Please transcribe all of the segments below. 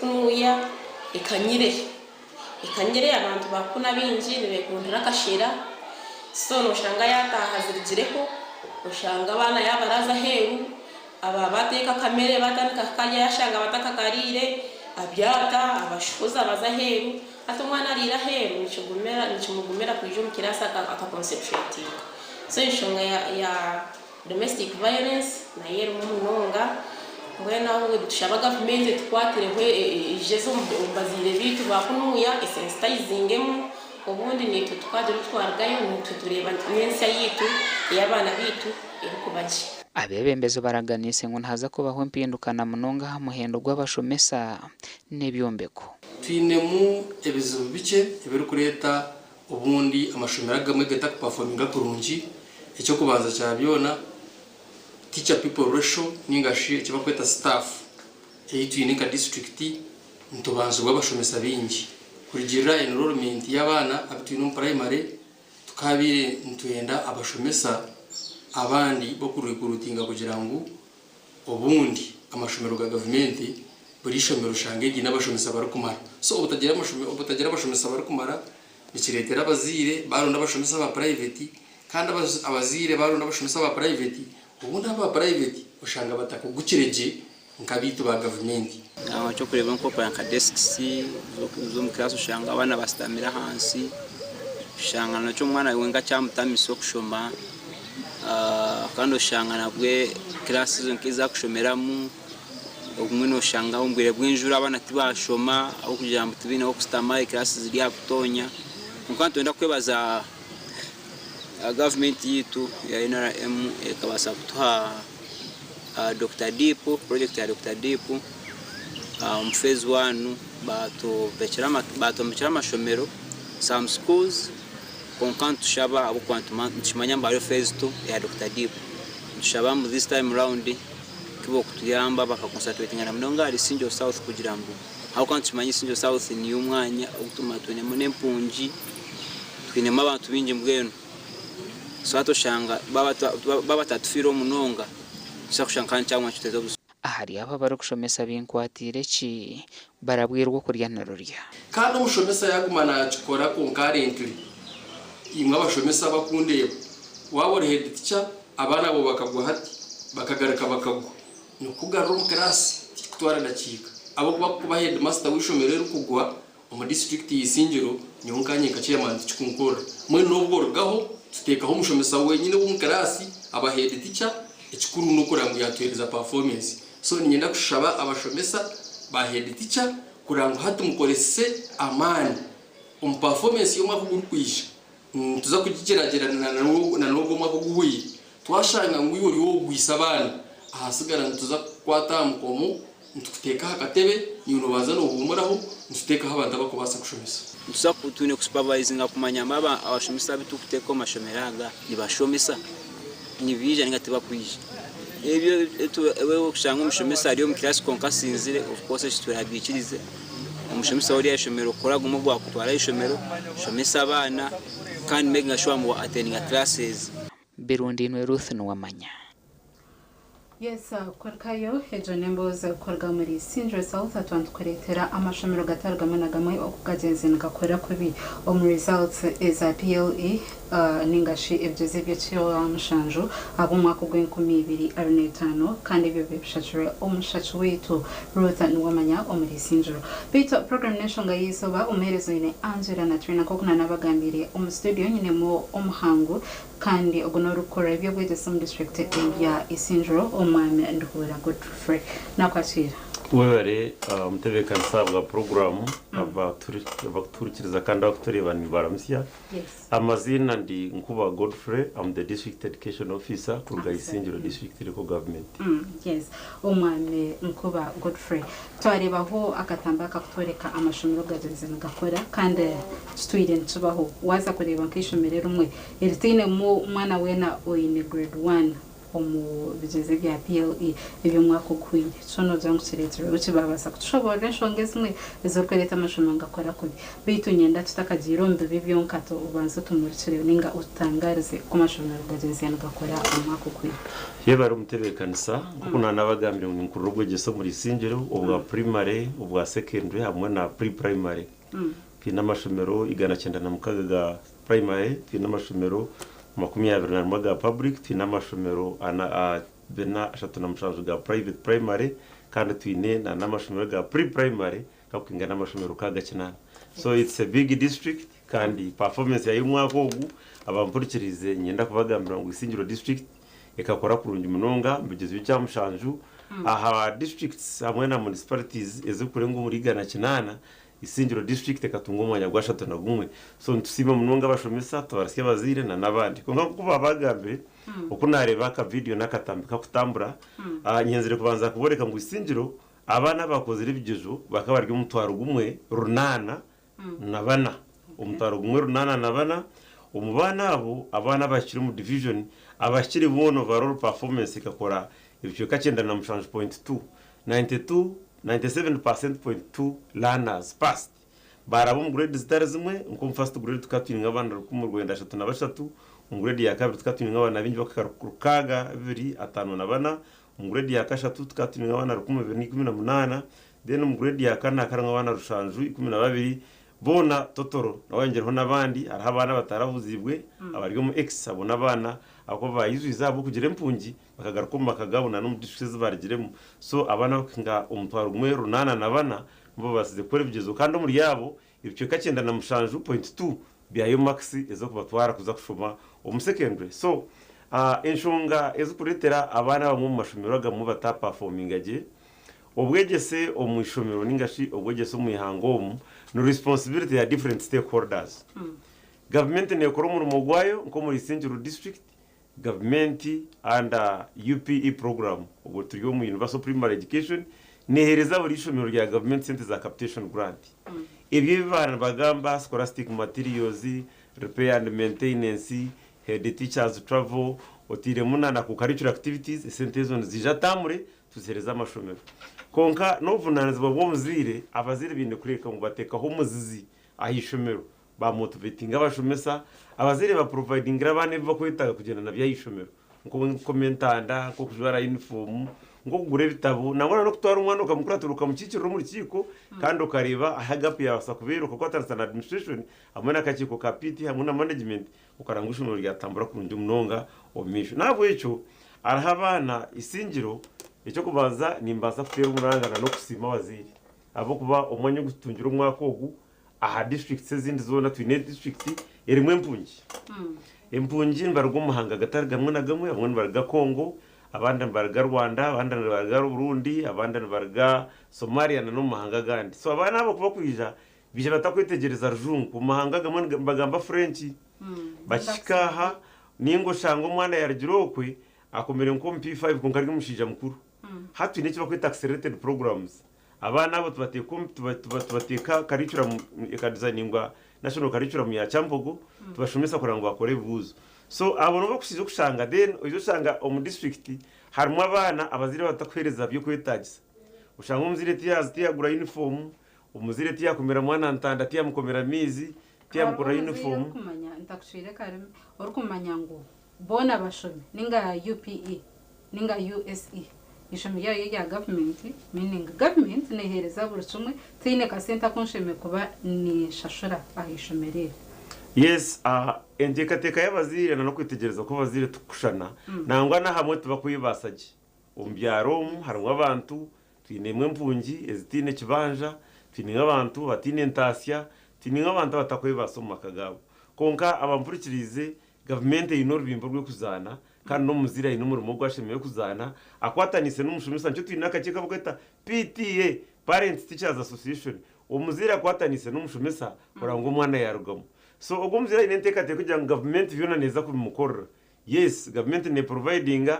kunuya ikanyire abantu bakuna binji nibekundira kashira so no shanga yataha zirigireho ushanga abana yabaraza heru aba bateka kamere batandika kanya yashanga batakakarire abyata abashuza baza heru atumwana rira heru nichumugumera kwijo mukirasa aka conceptuating so ishonga ya domestic violence na yero munonga ngwena aho dushaba government twatire jezo mbazire bitu bakunuya sensitizingemu ubundi nitu twaduru twargayo nitu tureba nyensa yitu y'abana bitu irikubaje abebembezo baraganise ngo ntaza kubaho mpindukana munonga muhendo gw'abashomesa n'ebyombeko twinemu ebizo bice ebiri kureta ubundi amashomera gamwe geta performinga kurungi icyo kubanza cyabyona teacher people ratio ningashi kiba kweta staff eyitwinika district ntobanzo gw'abashomesa bingi kugira enrollment y'abana abitwino primary tukabire ntuyenda abashomesa abandi bo kurutinga kugira ngo ubundi amashomero ga government buri shomero shangeje n'abashomesa barakumara so ubutagira abashomesa barakumara bikiretera abazire baronda abashomesa ba private kandi abazire baronda abashomesa ba private ubundi aba private ushanga batakugukireje nkabitu ba government cyo kureba nko kwa desks zo mu class ushanga abana bastamira hansi ushanga naco mwana wenga cyamutamiso kushoma kandi ushanga nabwe class zo nkiza kushomeramu umwe no shanga umbwire bwinjura abana tibashoma aho kugira ngo tubine aho kustama class ziri akutonya nkanto enda kwebaza government yitu ya NRM ekabasa kutuha Dr. Dipo project ya Dr. Dipo phase 1 bato mechera mashomero some schools konkantu shaba abo kwantuma nchimanya mbaro phase 2 ya Dr. Dipo shaba mu this time round kibo kutuyamba bakaconcentrate ngana mnonga ari Sinjo South kugira ngo aho kantumanyi Sinjo South ni umwanya utuma tune mune mpunji twinema abantu binje mbweno so atoshanga baba tatufiro munonga shakushankana cyangwa cyuteza ahari aba bari kushomesa binkwatire ki barabwirwa kurya narurya kandi umushomesa yagumana chikora ku currently imwe abashomesa bakundeba wabore head teacher abana bo bakagwa hati bakagaraka bakagwa no kugarura mu class kutwara ndakika abo kuba head master wishomerera kugwa mu district yisingiro nyonkanye kaciye manzi chikunkora mwe nobwo rugaho tutekaho umushomesa wenyine wo mu class aba head teacher ikikuru nuko rangu yatuhereza performance so nyenda kushaba abashomesa ba head teacher kurango hatumukorese amani performance yo mwako gurukwisha tuza kugikeragerana na n'ubwo mwako guhuye twashanga ngo iyo riwo gwisabana ahasigara tuza kwata mukomo tukuteka hakatebe nyuno bazano humuraho tuteka habanda bakobasa kushomesa tuza kutune kusupervising akumanya maba abashomesa bitukuteka mashomeraga nibashomesa nibije ngatiba kwije ebyo wewe kushanga umushomesa ariyo mu class konkasinzire of course turabikirize umushomesa wari yashomero koraga umugwa akutwara ishomero shomesa abana kandi making sure mu attending classes Birundi nwe Ruth Nwamanya. Yes, kwarkayo hejo nemboza korga muri Sinjo South atwandukoretera amashomero gatargama na gamwe okukagenze ngakora kubi om results is a PLE ningashi ebyoze byo amushanjo abo mwako gwenkumi 2025 kandi byo bishachure omushacu wetu Ruth Nwamanya omuri Sinjo bito program nation gayisoba umerezo ine Angela na Trina kokuna nabagambire studio nyine mo omuhango kandi ogonorukora ibyo bweze mu district ya Isinjo omwami ndukura Godfrey nakwatira wewe mutebeka nsabwa program abaturikiriza kandi abatureba ni baramsya amazina ndi nkuba Godfrey. I'm the district education officer kurga Isinjo district local government. Yes, omwami nkuba Godfrey twarebaho akatambaka kutoreka amashomero gagenze ngakora kandi student tubaho waza kureba nkishomerera umwe eritine mu mwana wena oyine grade 1 bigeze bya PLE ibyo mwaka ukwiriye cono byangu kiretero uci babasa kutushobora nshonge zimwe izo kwereta amashami ngakora kubi bitu nyenda tutakagira ombe bibyo nkato ubanza tumurikire ninga utangarize ku mashami rugageze ngakora umwaka ukwiriye yebara umutebekanisa kuko nanabagambye ngo nkuru rw'egeso muri singero ubwa primary ubwa secondary hamwe na pre-primary fina amashomero 190 ga primary fina amashomero 21 ga public fina amashomero ana bena 37 ga private primary kandi twine na amashomero ga pre-primary kakwinga n'amashomero kaga kinana so it's a big district kandi performance ya umwaka ugu abampurikirize nyenda kubagambira ngo isingiro district ekakora kurungi munonga mbigeze y'Cyamushanju aha districts hamwe na municipalities ezikurenga muri gana kinana isingiro district ekatunga umwanya gwa 31 so ntusima munonga bashomesa tabarasye bazire na nabandi konga kuba bagambe uko nareba ka video nakatambika kutambura nyenzere kubanza kuboreka ngo isingiro abana bakoze ibigejo bakabarya umutwaro gumwe runana nabana umutwaro gumwe runana nabana umubana abo abana bakiri mu division abakiri bono overall performance ikakora ibyo kacenda na mshange point 2 97% learners passed barabo mu grade zitari zimwe nko first grade tukatwinga abana rukumu Rwanda 3 mu grade ya kabiri tukatwinga abana bingi bakarukaga 2 na bana mu grade ya kashatu tukatwinga abana rukumu 18 then mu grade ya kana akaranga abana rushanju 12 bona totoro nawengereho nabandi ari abana bataravuzibwe abaryo mu X abona abana ako bayizwiza abo kugire mpungi bakagaruka makagabona no mudishize barigiremo so abana nga umutwaro umwe runana nabana mbo basize kore bigezo kandi muri yabo ibyo kacenda na mushanju point 2 byayo max ezo kubatwara kuza kushoma secondary so enshunga ezo kuretera abana bamwe mu mashomero ga mu bata performing aje obwegese omwishomero ningashi obwegese umuhango no responsibility ya different stakeholders government ne ekora umurimo gwayo nko muri Singiro district government under UPE program ubwo turiyo mu universal primary education nehereza buri shomero rya government center za capitation grant ibyo bivana bagamba scholastic materials repair and maintenance head teachers travel otire munana ku curricular activities center zone zijatamure tuzereza amashomero konka no vunaniza bwo muzire abazire binde kureka mu bateka ho muzizi ahishomero ba motivating abashomesa abazire ba providing abane bakwitaga kugenda na byayishomero nko komentanda nko kujwara uniform nko kugure bitabo nangona no kutwara umwana ukamukura turuka mu kiciro muri kiko kandi ukareba ahagapi yasa kubera uko kwatarasana administration hamwe nakakiko kapiti hamwe na management ukarangusha umuntu ryatambura ku ndi munonga omisho nabo ico arahabana isingiro icyo kubanza nimbaza kutera umurangana no kusima waziri abo kuba umwanya gutungira umwaka ogu aha districts zindi zona twine district erimwe mpungi empungi mbargo muhanga gatari gamwe na gamwe amwe barga Kongo abandi barga Rwanda abandi barga Burundi abandi barga Somalia no muhanga gandi so abana abo kuba kwija bije batakwitegereza rujungu ku muhanga gamwe bagamba French bashikaha ningo shango mwana yargirokwe akomere nko P5 kunkarga mushija mukuru hatu ine kiba kwita accelerated programs abana abo tubateka curriculum ikadesigninga national curriculum ya Chambogo tubashomesa kurango bakore buzo so abo no bakushize kushanga then uzo shanga mu district harimo abana abazire batakwereza byo kwetagisa ushanga umuzire tiyagura uniform umuzire tiyakomera mwana ntanda tiyamukomera mizi tiyamukora uniform kumanya ndakushire kare orukumanya ngo bona bashobe ninga UPE ninga USE ishamiya ya government meaning government nehereza buri kimwe tine ka center konsheme kuba ni shashura ahishomerere yes endekateka y'abazire no kwitegereza ko bazire tukushana nangwa na hamwe tuba kuyibasaje umbyaro harimo abantu twinemwe mpungi ezitine kibanja twine abantu batine ntasya twine abantu batakwibasa mu makagabo konka abampurikirize government y'inoro rwo kuzana kandi no muzira inumurimo gwashemeye kuzana akwatanise n'umushomesa cyo twinaka kika bugata PTA Parents Teachers Association umuzira akwatanise n'umushomesa orango mwana yarugamo so ubwo muzira inenteka te kugira ngo government vyona neza kubimukora yes government ne providing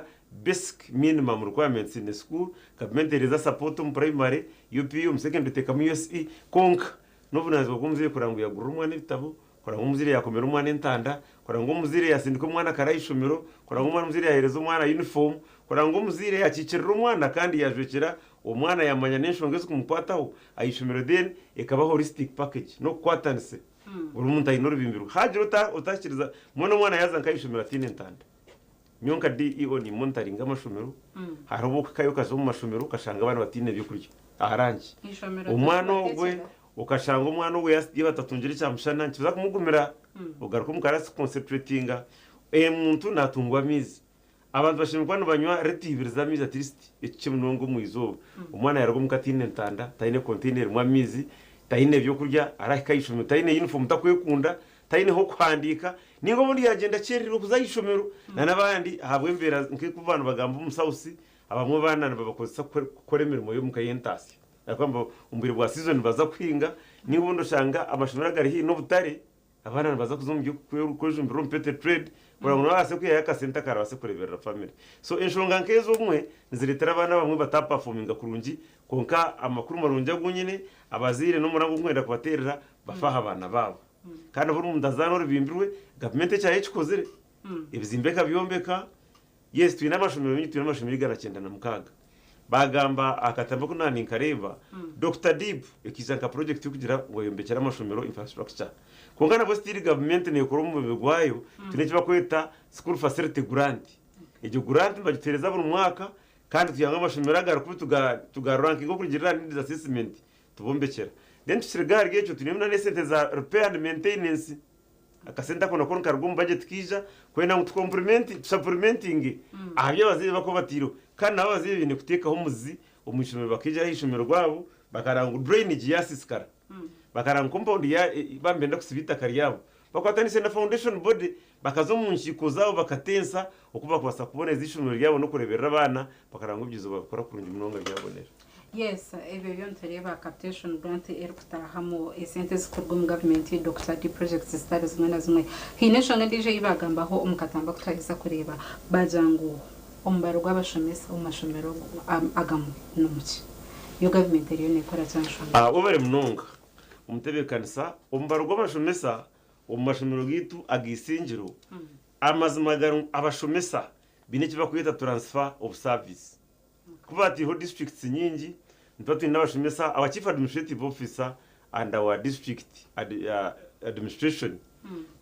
basic minimum requirements in the school government is support mu primary UPE mu secondary teka mu USE konka no bunazo bwo muzira kurango yagura umwana ibitabo kora ng'omuzire yakomera umwana entanda kora ng'omuzire yasindika umwana karayishomero kora ng'omuzire yahereza umwana uniform kora ng'omuzire yakikirira umwana kandi yajwekera umwana yamanya n'enshonga zikumukwataho ayishomero then ekaba holistic package no kwatanise buri muntu ayino rubimbiro hagira utakiriza mwana yaza nkayishomero atine entanda nyonka DEO ni monitoring amashomero harabuka kayo kazo mu mashomero kashanga abana batine byo kurya aharangi umwana ogwe ukashanga umwana we yatatungira cyamushana kiza kumugumira ugaruka mukarasi concentratinga muntu natungwa mizi abantu bashimwe banywa retiviriza mizi at least ikimunongo mu izuba umwana yargo mukatine ntanda tayine container mu mizi tayine byo kurya arakayishomero tayine uniform takwekunda tayine ho kwandika ningo muri yagenda cyerero kuzayishomero nanabandi ahabwe mbera nke kuvana bagamba umusausi abamwe bana babakozesa koremera mu yo mukayentasi akwamba umbiri bwa season baza kwinga ningo ndo shanga amashomero agari no butare abana baza kuzumye koje mbiro mpete trade bora ngo base kwiya yakasenta kara base kureberera family so enshonga nkezo umwe nziretera abana bamwe bataperforminga kurungi konka amakuru marunja gunyine abazire no murango nkwenda kubaterera bafaha abana babo kandi buri umuntu azana rubimbirwe government cyaye kikozere ibizimbeka byombeka yes twina amashomero y'inyi twina amashomero igana na mukaga bagamba akatamba kunani nkareba Dr Deep ekizanka project yo kugira ngo yombekera amashomero infrastructure kongana bo still government ne ekoro mu bigwayo tunekiba kweta school facility grant ejo grant bagitereza buri mwaka kandi tuyanga amashomero agara kubi tuga ranking go kugira needs assessment tubombekera then tusirigari gecho tunemna nesente za repair and maintenance akasenta kono kono karugum budget kija kwena mutu supplementing ahyo bazibe bako batiro kandi nabo bazibe ibintu kuteka ho muzi umushomero bakija hishomero rwabo bakaranga drainage yasiskara bakaranga compound ya bambenda kusibita kariyabo bakwatanise na foundation body bakazo mu nshiko zabo bakatensa okuba kwasa kubona izishomero ryabo no kureberera abana bakaranga ubyizo bakora kurungi munonga ryabonera. Yes, ebyo byontereba captation grant erukutahamo esente zikorwa mu government Dr. D projects zitari zimwe na zimwe hineshanga ndije ibagambaho umukatamba kutahisa kureba bajangu ombaro gw'abashomesa umashomero agamu n'umuki yo government eriyo nekora cyanshanga ubere munonga umutebekanisa ombaro gw'abashomesa umashomero gitu agisingiro amazimagaro abashomesa binekiba kuyita transfer of service kubati ho districts nyingi ntatu n'abashomesa our chief administrative officer and our district administration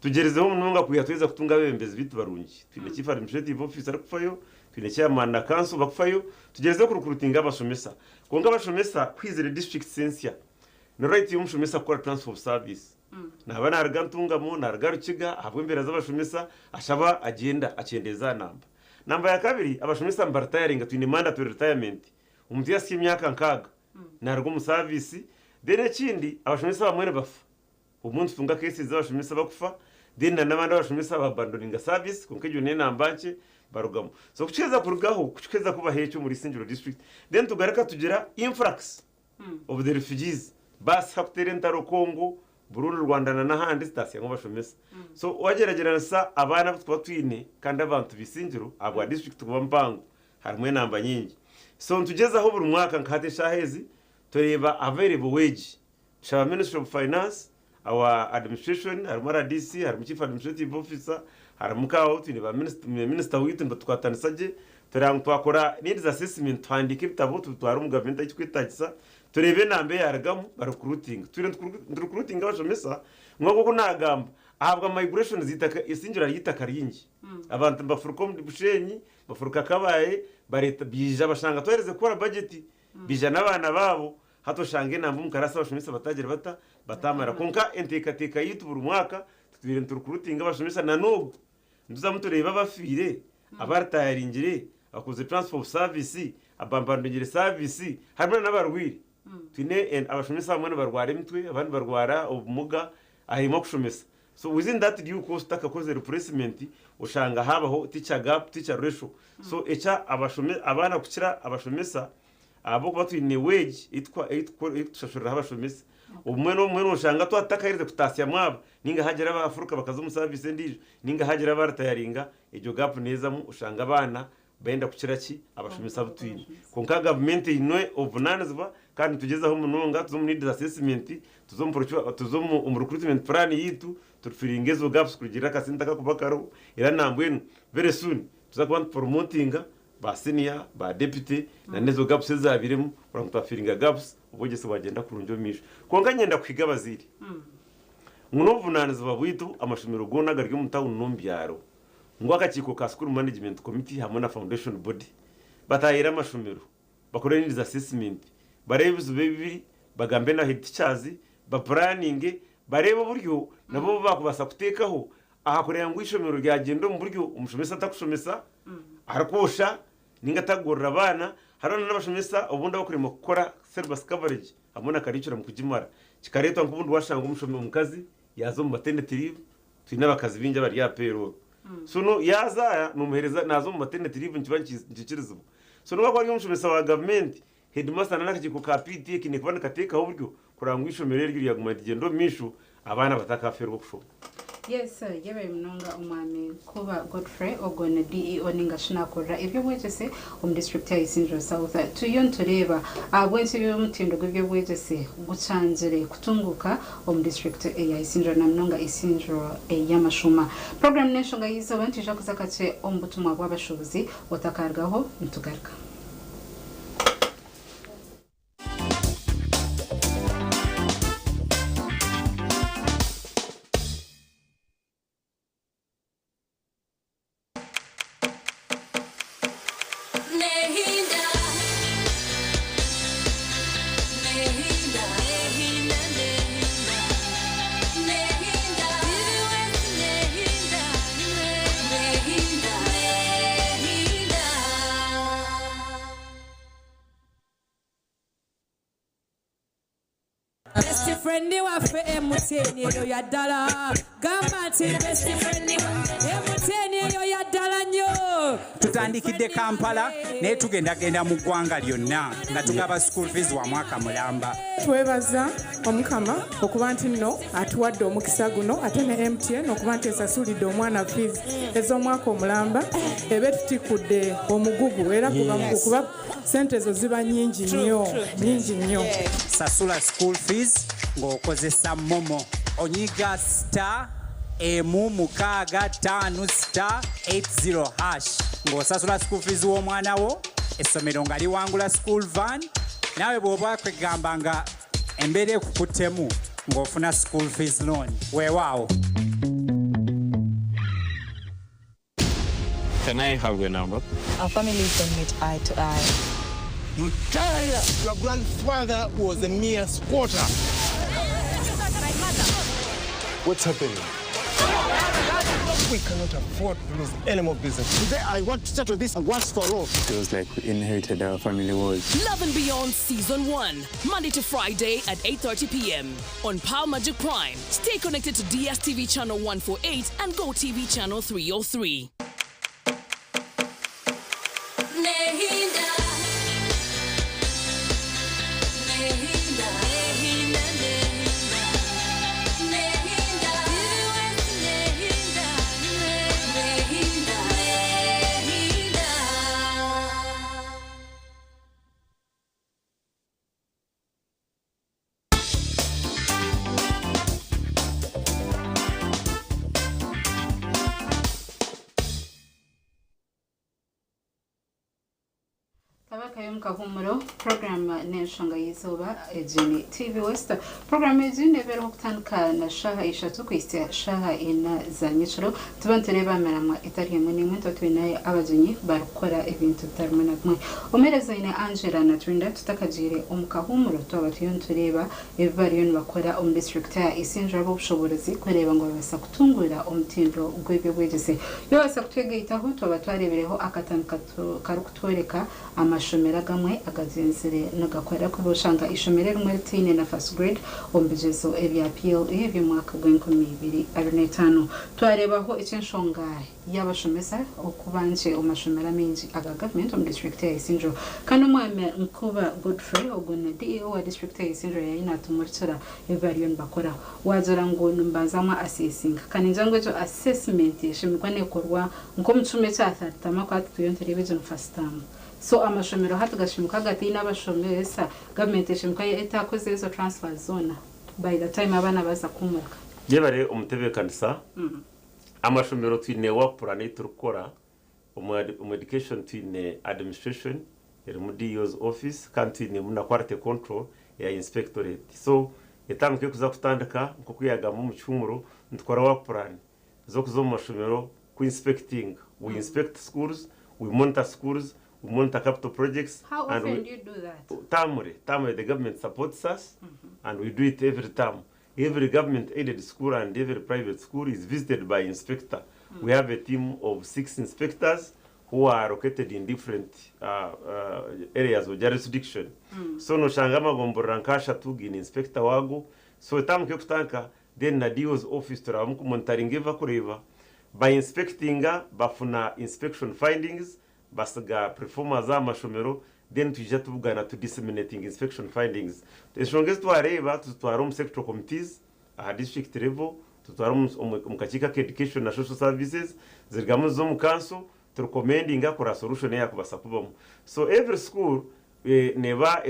tugerezeho munonga kuyatweza kutunga bembezi bitu barungi twine chief administrative officer kufayo twine chairman na council bakufayo tugerezeho ku recruiting abashomesa konga abashomesa kwizere district sensia no right y'umushomesa kwa transfer of service nabana argantungamo na argarukiga habwe mbera z'abashomesa ashaba agenda acendeza namba ya kabiri abashomesa mbaratayaringa twine mandatory retirement umuntu yasiye imyaka nkaga narwo mu service dene kindi abashomesa bamwe bafa umuntu tunga cases z'abashomesa bakufa dene nabandi abashomesa babandoninga service konkejo ne nambanche barugamo so kucheza kurugaho kucheza kuba hecho muri Singiro district then tugaraka tugira influx of the refugees bas hapterentaro Congo Burundi Rwanda na nahandi station ng'abashomesa so wageragera sa abana twa twine kandi abantu bisingiro abwa district kubampango harimwe namba nyingi so ntugeza aho buri mwaka nkate shahezi tureba available wage shaba Ministry of Finance our administration harimo RDC harimo chief administrative officer harimo kawo twine ba minister witu ndo twatanisaje turanga twakora needs assessment twandika ibitabo tutwara mu government ikikwitagisa turebe nambe yaragamu recruiting recruiting abashomesa mwako kunagamba ahabwa migration zitaka isinjira yitaka ryingi abantu bafuruko bushenyi bafuruka kabaye bareta bija bashanga twereze gukora budget bija nabana babo hato shange nambu mukarasa abashomesa batagira batamara konka enteka yitu buri mwaka twire recruiting abashomesa nanogo nduzamutureba bafire abartayaringire akoze transfer of service abambandugire service harimo n'abarwiri twine abashomesa bamwe barwara imitwe abandi barwara ubumuga ahimo kushomesa so within that due cost akakoze replacement ushanga habaho teacher gap teacher ratio so echa abana kukira abashomesa abo batwine wage itwa itshashura abashomesa umwe no mwe ushanga twatakarire kutasya mwaba ninga hagera abafruka bakaza mu service ndijo ninga hagera abartayaringa ejo gap neza mu ushanga abana benda kukira ki abashomesa butwine konka government inwe obunanizwa kandi tugezaho munonga tuzo mu need assessment tuzo mu recruitment plan yitu tufiringe zo gaps kugira kasinta kakubakaro era nambwenu very soon tuzakuba promoting ba senior ba deputy na nezo gaps zabiremo uramutafiringa gaps ubugese bagenda kurunjo misho konga nyenda kwiga baziri munovunaniza babwitu amashumiro gona garyo mutawu nombyaro ngo akakiko ka school management committee hamwe na foundation body batayira amashumiro bakore need assessment barebe izube bibiri bagambe na head teachers ba planning barebe buryo nabo bakubasa kutekaho ahakorera ngo ishomero ryagendo mu buryo umushomesa atakushomesa arakosha ninga tagorra abana harana n'abashomesa ubundi bakurimo gukora service coverage amona karicura mu kujimara kikaretwa nk'ubundi washanga umushomero mu kazi yazo mu maternity leave twina bakazi binja bari ya payroll sono yazaya numuhereza nazo mu maternity leave nkibanjikirizo sono bakwa umushomesa wa government headmaster nanakiko ka PTA kine kubana kateka uburyo kurangwa ishomero ryo yaguma digendo mishu abana batakaferwa kushoba. Yes, yewe mnonga umwami kuba Godfrey ogone DEO ningashina kora ibyo bwegese district ya Isingiro South tuyon tureba abwense byo mutindo gw'ibyo bwegese gucanzire kutunguka district ya Isingiro na mnonga Isingiro y'amashuma program neshonga yizo bantije kuzakace ombutumwa bw'abashobozi otakargaho ntugaruka. Best friend ni wafe emuteni yo yadala gamati best friend ni emuteni yo yadala nyo tutandikidde Kampala ne tugenda mu ggwanga lyonna nga tugaba school fees wa mwaka mulamba. Twebaza omukama okuba nti nno atuwadde omukisa guno ate ne MTN okuba nti esasulidde omwana fees ez'omwaka omulamba ebe tutikudde omugugu era kuba sente ezo ziba nyingi nnyo. Sasula school fees ng'okozesa momo onyiga star emu mukaaga 5 star 80 hash ng'osasula school fees w'omwana wo essomero nga liwangula school van nawe bw'oba kwegamba nga embeera ekukuttemu ng'ofuna school fees loan weewaawo. Can I have your number? Our families don't meet eye to eye. You tire. Your grandfather was a mere squatter. What's happening? We cannot afford to lose any more business. Today I want to settle this once for all. Feels like we inherited our family wars. Love and Beyond Season 1, Monday to Friday at 8:30 p.m. on Power Magic Prime. Stay connected to DSTV Channel 148 and GoTV Channel 303. Kahumuro program neshonga yizoba ejini TV West program ejini bero kutanka na shaha ishatu kwiste shaha ina za nyiciro tubantereba merama itari mwe n'imwe twinaye abajinyi barukora ibintu tarmana mwe omereza ine Angela na Trinda tutakajire omukahumuro twabatiyon tureba evariyon bakora district ya Isingiro b'ubushobozi kureba ngo basa kutungura omutindo gwebyo bwegese yo basa kutwegeitaho twabatwarebereho akatanu karukutwereka amashomera gamwe agazenzere nagakorera ko boshanga ishomere rimwe tine na first grade ombijezo ebya PL ebyo mwaka gw'2025 twarebaho icenshonga y'abashomesa okubanje omashomera menji aga government district ya Isingiro kandi umwame nkuba Godfrey ogone DEO wa district ya Isingiro yayina tumuritsura evariyon bakora wazora ngo numbazamwa assessing kandi njangwe cyo assessment yishimikwa nekorwa nko mucume cyathatama kwa tuyontere bezo first time so amashomero hatugashimuka hagati n'abashomesa government ishimuka etakoze izo transfer zone by the time abana baza kumuka yebare umutebekanisa amashomero twine work plan turukora education twine administration mu DO's office kandi twine muna quality control ya inspectorate so etamke kuza kutandika nko kuyagamo mu cyumuro ntwara work plan zo kuzo mu mashomero ku inspecting we inspect schools we monitor schools we monitor capital projects. How often do you do that? Tamure the government supports us and we do it every time. Every government aided school and every private school is visited by inspector. We have a team of 6 inspectors who are located in different areas of jurisdiction. So no shangama gombora nkasha tugini inspector wago. So tamke kutanka then na DO's office turamuku monitoring eva kureva by inspecting bafuna inspection findings basaga performance amashomero then tujya tuvugana to disseminating inspection findings. Eshongeze twareba tutwara sector committees district level tutwara umukakika education na social services zirigamo zo mu council to recommending akora solution yakubasa kubamo. So every school neba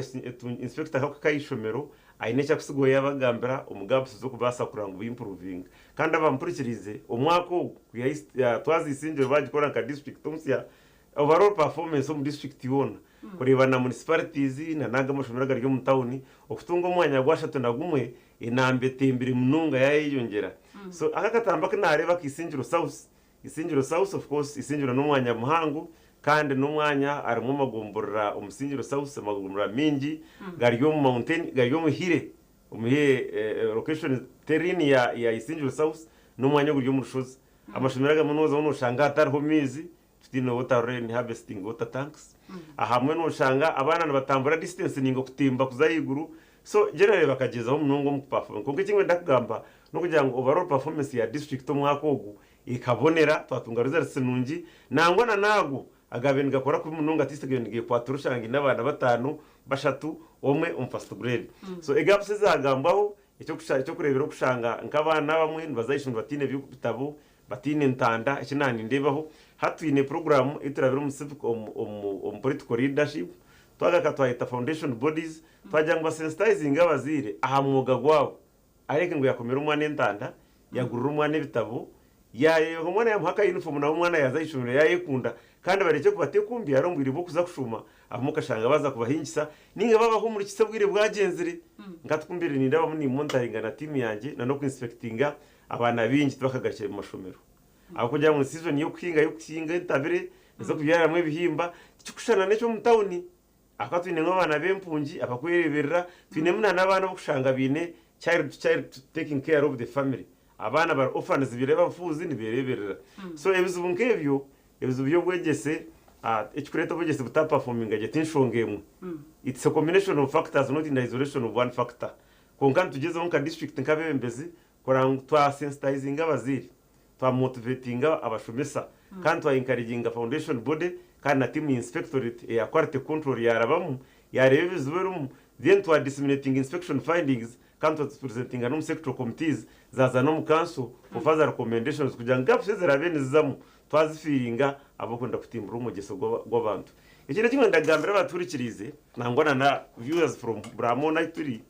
inspector hakayishomero ainecha kusigo yabagambira umugabuso zo kubasa kuranga improving kandi abampurikirize umwako twazisinje bagikora nka district tumsya overall performance of district yona kureba na municipalities na naga mashomero gari mu town okutunga umwanya gwashatu nagumwe inambe tembere mununga yayiyongera. So akakatamba kanareba kisinjiro south of course isinjiro n'umwanya muhangu kandi n'umwanya arimo magomborera umusinjiro south magomborera mingi gari mu mountain gari mu hire location terrain ya isinjiro south n'umwanya guri mu rushozi amashomero gamunoza unoshanga atariho mizi tutino water rain harvesting water tanks ahamwe noshanga abana batambura distance ningo kutimba kuzayiguru. So generally bakagezaho munungo mu performance kuko kimwe ndakugamba no kugira ngo overall performance ya district omwakogu ikabonera twatunga results nungi nangwa na nago agabe ngakora ku mununga atisege ngiye kwaturushangi n'abana batanu bashatu omwe first grade. So egapse zagambaho icyo kurebera kushanga nk'abana bamwe bazayishimba batine bitabo batine ntanda ikinani ndebaho hatwine program iturabira mu civic political leadership twagaka twayita foundation bodies twajyangwa sensitizing abazire aha mwuga gwabo areke ngo yakomera umwana ntanda yagurura umwana bitabo yaye umwana yamuhaka uniform na umwana yazayishimira yayekunda kandi bareke kubatekumbye yarombwira bo kuza kushuma amukashanga baza kubahingisa ninga babaho muri kisabwire bwagenzire ngatwumbire ni ndaba muri monitoring na team yanjye na no inspectinga abana bingi twakagace mu mashomero aho kujya mu season yo kwinga tabire zo kubyara mu bihimba cyukushana n'ecyo mu town akatwine nk'abana bempungi akakwereberera twine muna n'abana bokushanga bine child taking care of the family abana bar orphans bireba mfuzi nibereberera. So ebizubu nkebyo byo bwegese ekikureta bwegese buta performing agetinshongemu it's a combination of factors not in the isolation of one factor konka tugeze mu district nkabembezi korang twa sensitizing abaziri twa motivating abashomesa kandi twa encouraging foundation body kandi na team inspectorate ya quality control yarabamu yarebe bizuberum then twa disseminating inspection findings kandi twa presenting no sector committees zaza no mu council for further recommendations kugira ngo gaps zirabenezamu twazifiringa abakunda kutimbura umugeso gw'abantu. Ikindi kimwe ndagambira abaturikirize nangwana na viewers from Bramona turi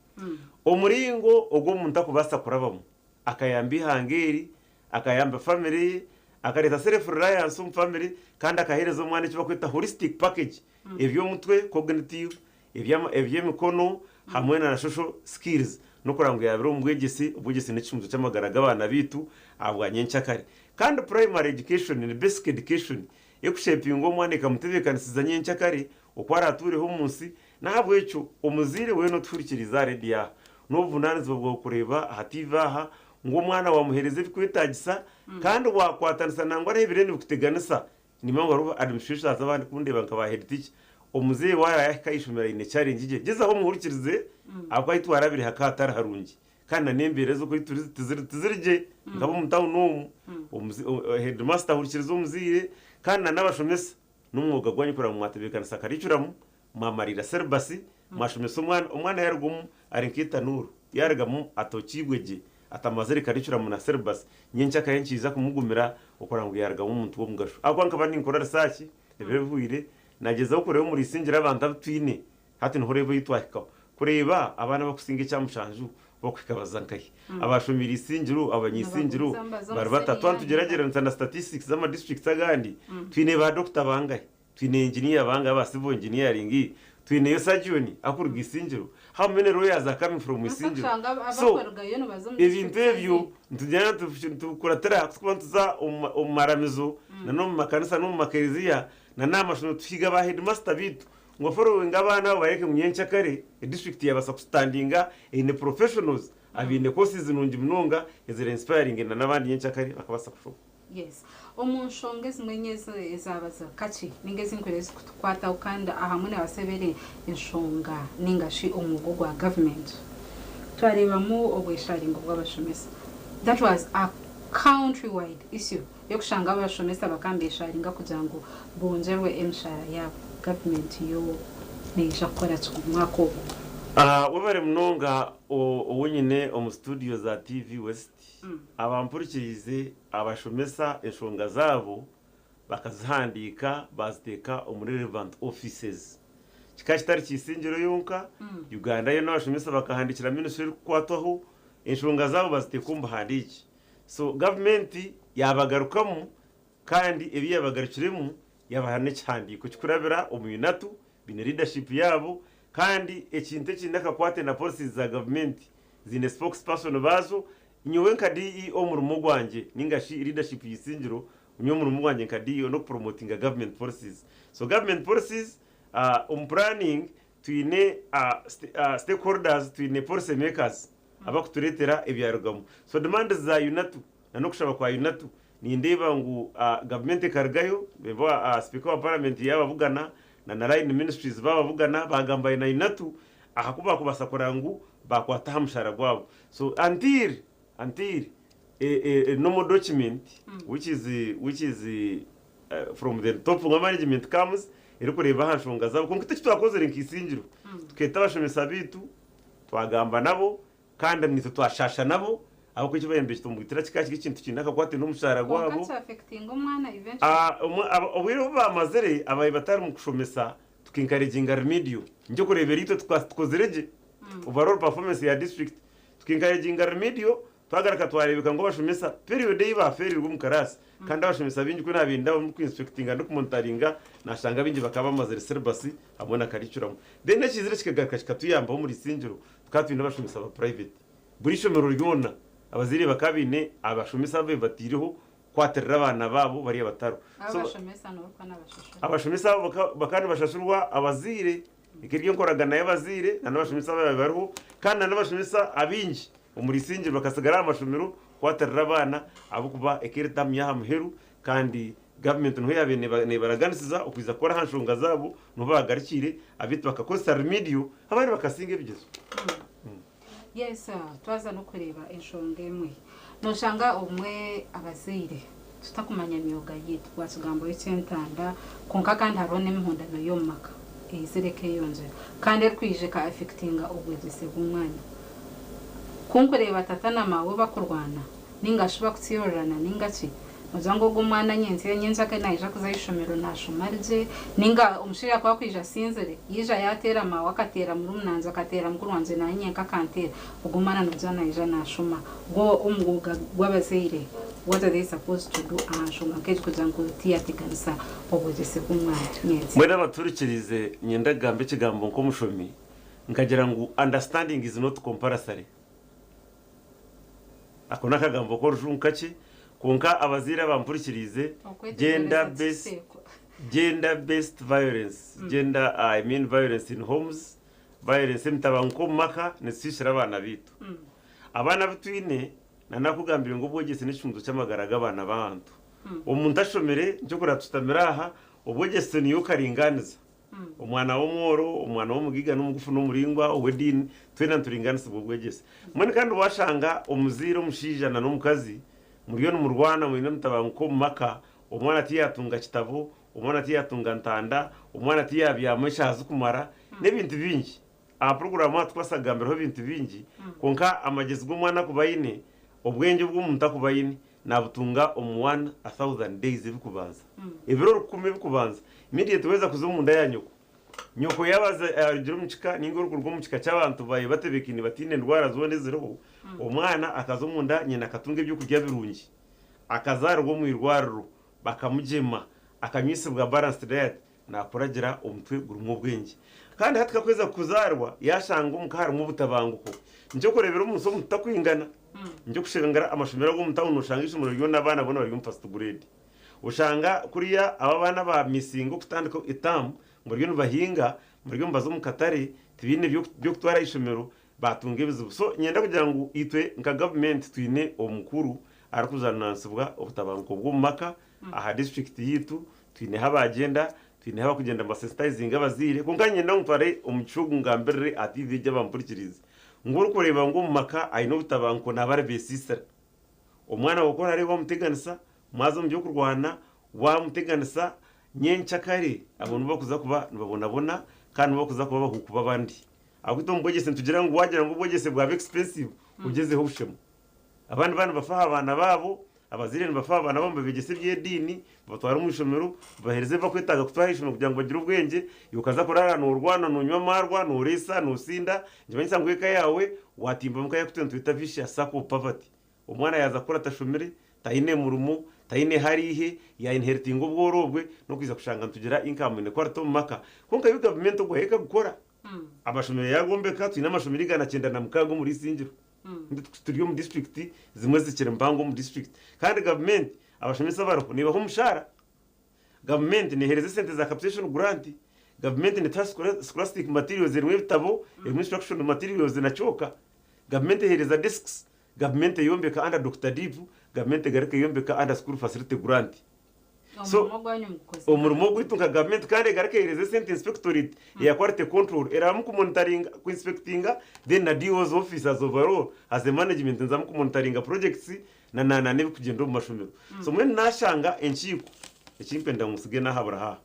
omuringo ogwo muntu akubasa kurabamo akayambi hangeri akayamba family akareta self reliance mu family kandi akahereza umwana cyo bakwita holistic package ebyo mutwe cognitive ebyemikono hamwe na social skills no kurangwa yabiro ubwegesi n'ikimzo cy'amagaraga abana bitu abwanye ncyakare kandi primary education ni basic education ekushepingo umwana ikamutebekanisiza nyencyakare ukwara atureho umunsi nabwo icyo umuzire we no turikiriza redia n'ubunanizo bwo kureba hativaha ngo umwana wamuhereze bikwitagisa kandi wakwatanisa nangwa rebire ni kuteganisa nimwe ngo administration azabandi kundeba nkabaheritiki umuzire waya yakayishumira ine challenge gezaho muhurikirize akwayitwara biri hakatara harungi kandi nembere zo kwituzirije ngabo mutawo no headmaster hurikiriza umuzire kandi n'abashomesa n'umwuga gwanye kora mu matebekanisa karicuramu mamarira serbasi mashomesa umwana yargumu arinkita nuru yargamu atokigweje atamazere karicuramu na serbasi nyencha kayenchiza kumugumira ukora ngo yargamu umuntu wo mugasho akwanka bani nkora research ebevuire nagezeho kureba muri singira abantu twine hati nhorebo yitwahika kureba abana bakusinga cyamushanju bokwikabaza nkaye abashomira isingiru abanyisingiru bari batatu tugeragera nsana statistics z'ama districts agandi twine ba doctor bangaye twine engineer bangaye ba civil engineering twine yo surgeon akurga isingiru how many lawyers are coming from isingiru so ibintu ebyo tujyana tukuratera kubantuza umaramizo nano mu makanisa no mu makereziya na namashono twiga ba headmaster bitu ngo following abana bareke munyencha kare district yabasa kustandinga in professionals abine courses nungi munonga ezere inspiring na nabandi nyencha kare bakabasa kushoka. Yes, omunshonge zimwenyeze ezabaza kachi ningezi nkwelezi kutukwata ukanda ahamune abasebere inshonga ningashi umugo gwa government twaribamo obwesharingo bw'abashomesa. That was a countrywide issue yo kushanga abashomesa bakambesharinga kugira ngo bongerwe emshara yabo government yo neja kora tsumwako. Webare munonga uwenyine omu studio za TV West abampurikirize abashomesa enshonga zabo bakazihandika baziteka omu relevant offices kika kitari kisingiro yonka Uganda yo n'abashomesa bakahandikira ministry kwatwaho enshonga zabo baziteka umbahandiki so government yabagarukamu kandi ebi yabagarukiremu yabahane cyandiko kikurabira omunatu bine leadership yabo kandi ekintu ekindaka kwate na policies za government zine spokesperson bazo nyowe nka DEO mu rumo gwanje ningashi leadership yisingiro nyo mu rumo gwanje nka DEO no promoting government policies so government policies planning twine stakeholders twine policy makers abakuturetera ebyarugamo so demands za unatu no kushaba kwa unatu ni ndeba ngu government kargayo bebo speaker wa parliament yabavugana na line ministries babavugana bagambaye na inatu akakuba kubasakora ngu bakwata mushara gwabo so until normal document which is from the top of management comes irikureba hanshonga zabo konko twakoze rinkisingiro tuketa bashomesa bitu twagamba nabo kandi nitwe twashasha nabo abo kwiye bayembeje tumugitira kikaki kintu kinaka kwate no mushara gwabo That's affecting umwana eventually obwiro bamazere abaye batari mu kushomesa tukinkareginga remedio nje kurebera ito twakozereje overall performance ya district tukinkareginga remedio twagaraka twarebeka ngo bashomesa period yiba feri rwo mukarasi kandi abashomesa bingi ko nabinda mu inspectinga no kumontaringa nashanga bingi bakaba bamazere syllabus abona karicuramo then nakizire kikagaruka kikatuyamba muri singiro tukatwinda bashomesa ba private buri shomero ryona abaziri bakabine abashomesa babe batiriho kwaterera abana babo bari abataro abashomesa no kana bashashura abashomesa bakandi bashashurwa abazire ikiryo nkoragana y'abazire n'abashomesa babe bariho kandi n'abashomesa abingi umuri singiro bakasigara amashomero kwaterera abana abo kuba ekireta myaha muheru kandi government no yabene baraganisiza ukwiza kora hanshonga zabo no bagarikire abitu bakakosa remedio abari bakasinga bigezo. Yes, twaza no kureba enshonga emwe noshanga umwe abazire tutakumanya imyuga yitu wasugambo y'entanda konka kandi harone imihondano yo maka izireke yonze kandi kwije ka affectinga ubwegese bw'umwana kunkureba tatana mawe bakurwana ningashuba kutsiyorana ningaci Muzango gumwana nyenza ke naija kuzayishomero nashomarije ninga umushira kwa kwija sinzere yija yatera ma wakatera muri umunanza akatera mukuru wanze na nyenka kantera ugumana nuzana ija nashoma go umguga gwabazire what are they supposed to do ahashoma keje kuzango tiyateganisa obugese kumwana nyenza mwera baturikirize nyenda gambe kigambo nko mushomi nkagira ngo understanding is not compulsory akona kagambo ko rujunkachi konka abazira bampurikirize gender based violence violence in homes violence mtabanko maka nesishira abana bitu abana bitwine nanakugambira ngo bwogese n'icunzo cy'amagaraga abana bantu umuntu ashomere cyo kuratutamira aha ubwogese niyo karinganiza umwana w'umworo umwana w'umugiga n'umugufu n'umuringwa wedini twena turinganiza ubwogese mwene kandi washanga umuziro mushijana n'umukazi muriyo n'umurwana mwene mtabanko maka umwana tiyatunga kitabo umwana tiyatunga ntanda umwana tiyabyamesha hazukumara n'ibintu bingi a program twasagambiraho ibintu bingi konka amagezi g'umwana kubayine ubwenge bw'umuntu akubayine nabutunga 1000 days bikubanza ibiro 10 bikubanza immediate weza kuzumunda ya nyoko yabaza agira umukika n'ingoro rwo mukika cy'abantu baye batebekini batine ndwara zone ziriho umwana akazumunda nyina akatunga ibyo kurya birungi akazarwo mu irwariro bakamujema akanyisibwa balanced diet nakuragira umutwe gurumo bwenge kandi hatka kweza kuzarwa yashanga umukara mu butabanguko nicyo kurebera umunsi mutakwingana nicyo kushengara amashumira go mutawuno ushangisha umuryo n'abana bona bari first grade ushanga kuriya aba bana ba misingo kutandika itamu muryo bahinga muryo mbazo mu Katare tibine byo kutwara ishomero batunge bizu so nyenda kugira ngo itwe nka government twine omukuru arakuzanansubwa ubutabanguko bwo maka aha district yitu twine habagenda twine haba kugenda sensitizing abazire kunkanye ndamutware umucugu ngambere ati vije bampurikirize nguru kureba ngo mu maka ayino butabanguko nabare besisera umwana wokora ari bamuteganisa mwazo mu byo kurwana wamuteganisa nyencha kare abantu bakuza kuba babona kandi bakuza kuba bahukuba abandi akwito mbogese tugira ngo wagira ngo bogese bwa expensive ugezeho ushemo abandi bana bafaha abana babo abazire bafaha abana babo begese by'edini batwara umushomero bahereze bakwitaga kutwara ishimo kugira ngo bagire ubwenge yukaza kurara no urwana no nywa marwa no resa no sinda nje nsanzwe ka yawe watimba mukaya kutentu itavisha sako poverty umwana yaza kora tashomere taine murumo taine harihe ya inheriting ubworobwe no kwiza kushanga tugira income ne kwarto maka konka yu government go heka gukora abashomere yagombeka twina amashomere igana 9 na mukago muri Singiro turiyo mu district zimwe zikire mbango mu district kandi government abashomere sabarako niba ho mushara government ni hereze sente za capitation grant government ni scholastic materials zimwe bitabo instruction materials zinachoka government hereza desks government yombeka under Dr. Divu government gareke yombeka under school facility grant so umurimo gwitunga government kandi gareke hereze center inspectorate ya quality control era mu monitoring ku inspectinga then na DO's officers overall as a management nzamu ku monitoring projects na ne kugenda mu mashomero so mwe nashanga enchiko ekimpenda musige na habura ha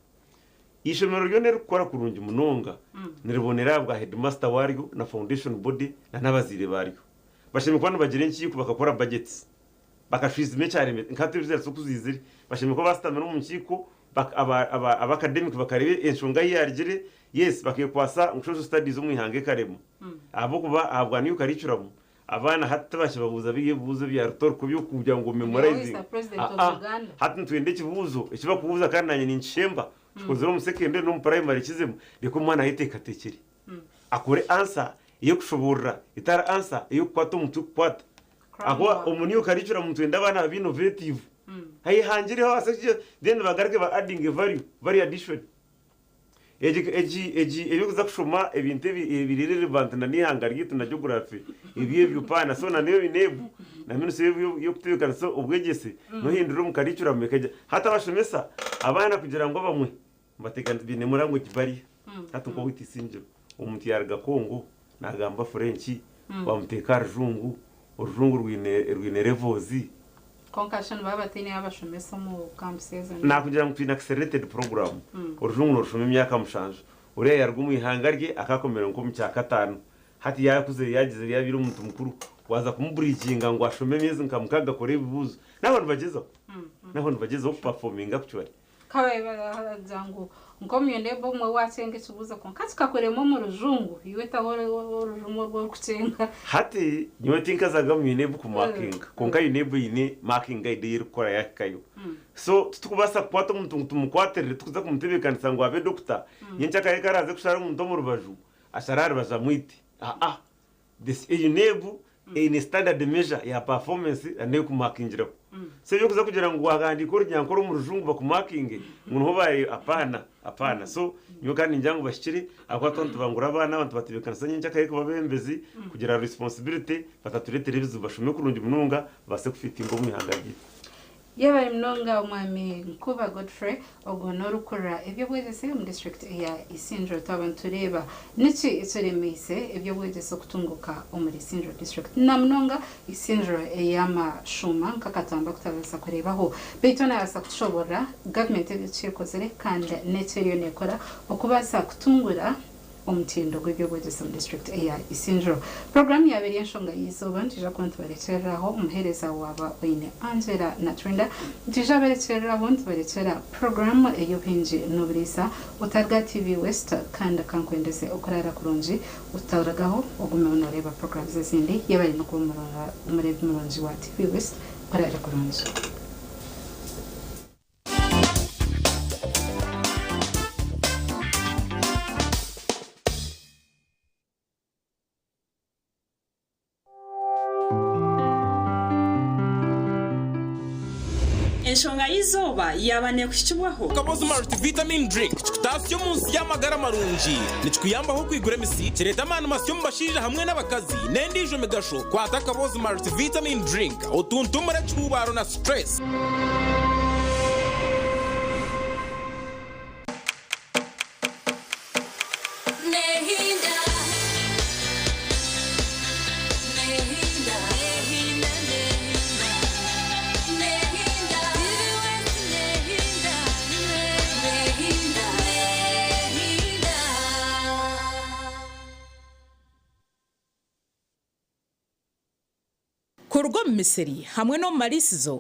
ishomero ryo ne rukora kurungi munonga niribonera bwa headmaster waryo na foundation body na nabazire baryo bashimye kwano bagire enchiko bakakora budgets bakashwiza imecare nkatirize sokuzizire bashimye ko bastamira mu nkiko aba academic bakarebe enshunga yarigire yes bakikwasa umushozo studies umwihange karemo abo kuba abwa niyo karicuramo abana hatta bashibabuza biyebuzo bya rutor kubyo kujya ngo memorizing hatta twende kibuzo ikibakubuza kandi nanye ninshemba kozero mu secondary no mu primary kizemo riko mwana ahiteka tekere akore answer iyo kushobora itara answer iyo kwato mutu kwata agwa umuniyo karicura mu twenda abana innovative hayi hangire ho asakije then bagarike ba adding value addition eji iyo kuza kushoma ebintu birire relevant na nihangari na geography ibiye byupana so na niyo binebu na minus yo kuteka so ubwegese no hindura mu karicura mu keje hata bashomesa abana kugira ngo bamwe batekana bine murango kibari hata ko witi sinjo umuti yarga Kongo nagamba French bamuteka rujungu urujungu rwine revozi concussion babatine abashomesa mu campus na kugira ngo twina accelerated program urujungu rushoma imyaka mushanje ure yargumu ihangarye akakomera ngo mu cyaka 5 hati yakuze yagize yabiri umuntu mukuru waza kumubridginga ngo ashome meze nkamukaga kore bibuzo n'abantu bagezeho performing actually kawe bazangu ngomye ndebo mwe watenge kibuza ko katika koremo mu rujungu iweta urujungu rwo kutenga hati nyo tinka zaga mwine buku marking konka yinebo yine marking guide yirukora yakayo so tukubasa kwato muntu tumukwaterere tukuza kumutebekana ngo abe doctor yencha kare karaze kushara umuntu mu rubaju asharari bazamwite this yinebo in standard measure ya performance ane ku markingira se byo kuza kugira ngo wagandi ko ryankoro mu rujungu bakumakinge umuntu hobaye apana so nyo kandi njangu bashikiri akwatonto bangura abana abantu batibekana sanyinja kaye kubabembezi kugira responsibility bataturete rebizo bashome kurungi mununga base kufita ingo mwihangagiye yaba mnonga umwami Nkuba Godfrey ogono rukora ibyo bwegese mu district ya Isingiro tabantureba niki iteremese ibyo bwegese kutunguka muri Isingiro district na mnonga Isingiro yama shuma kakatamba kutaza kurebaho betona asa kushobora government y'icikoze kandi neteriyo nekora okubaza kutungura omutindo gw'ebyobwegyesa mu district eya Isingiro. Program yabiri enshonga yizoba ntija kuba ntubarekereraho umuhereza waba oine Angela Natrinda ntija barekereraho ntubarekera program ey'obwingi n'oburiisa utarga TV West kandi kankwendeze okurara kurungi utauragaho ogume onoreba programs ezindi yabari no kumurora umurebi mulungi wa TV West kurara kurungi. Enshonga y'izuba yabane kushibwaho Kabozi multivitamin drink chitasyo munsi y'amagara marungi nichikuyambaho kwigura emisi kireta amana masyo mubashirira hamwe n'abakazi n'endijo migasho kwata Kabozi multivitamin drink otuntumura chubaro na stress. Kurugwa mu Misiri hamwe no mu Marisizo